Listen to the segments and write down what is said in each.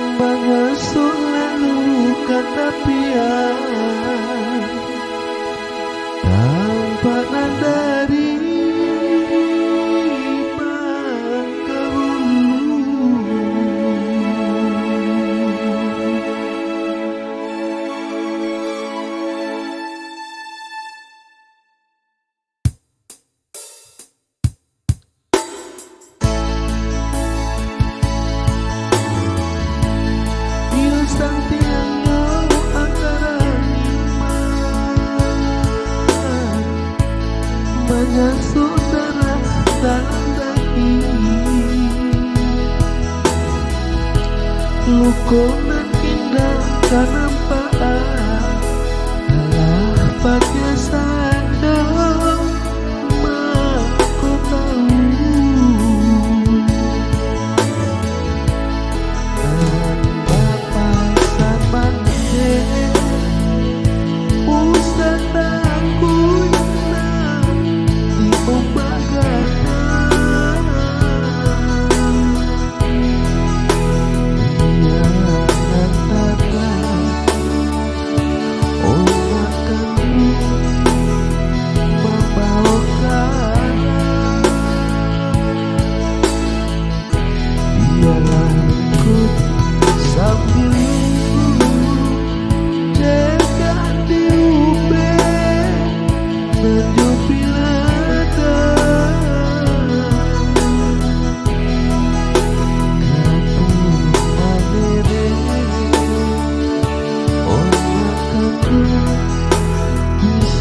Mengasuh lalu kata pian tanpa nadari mengasuh darah dalam daging, lukonan indah kan nampak alah pakai sadar aku tahu anda pasar mandek usah takut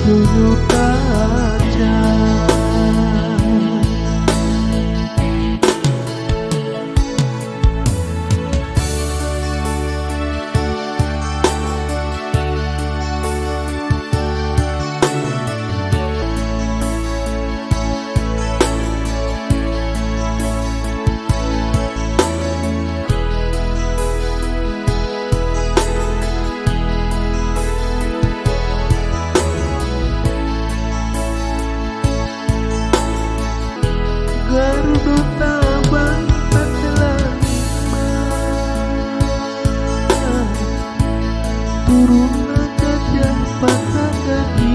sudut kaca. Garuda tabang telah turun gajah patah kaki,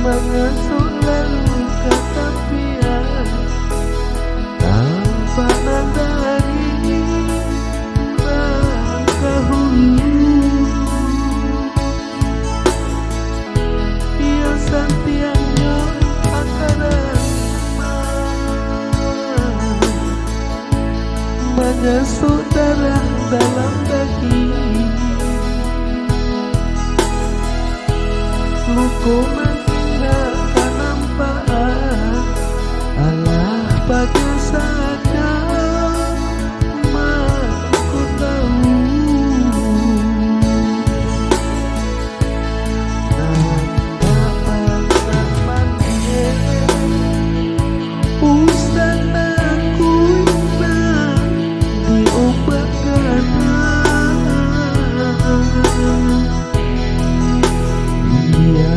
mengasuh lalu kata pian tanpa nadari langkah hulu yang santian mengasuh darah dalam daging, lukonan indah kan nampak alah pakai sadar aku tahu nanda pasar mandek usah takut diobatkan dia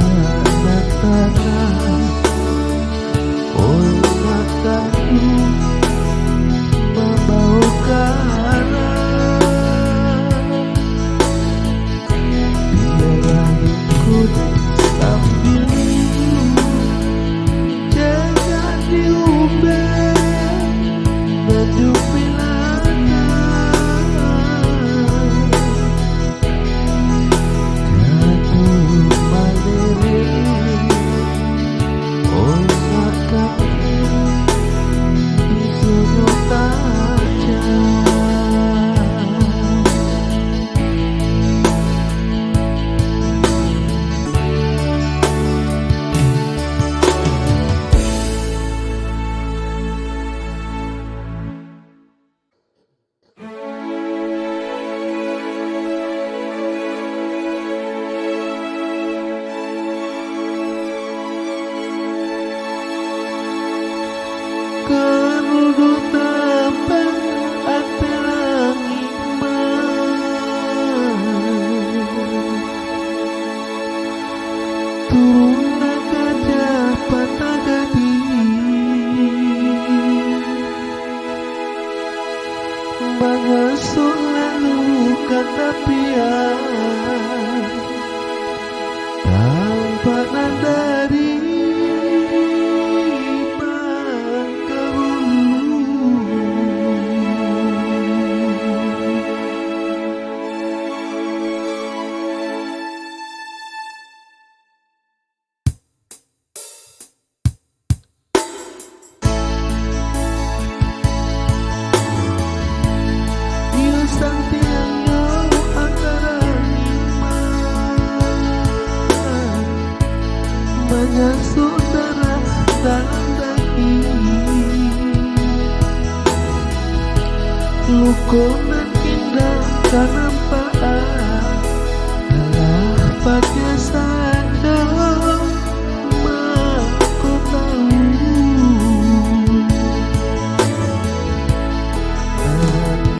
mengasuh lalu kata pian tanpa nadari bangka hulu. Dia sang tiangnya antara iman mengasuh darah dalam daging, lukonan indah kan nampak adalah bagian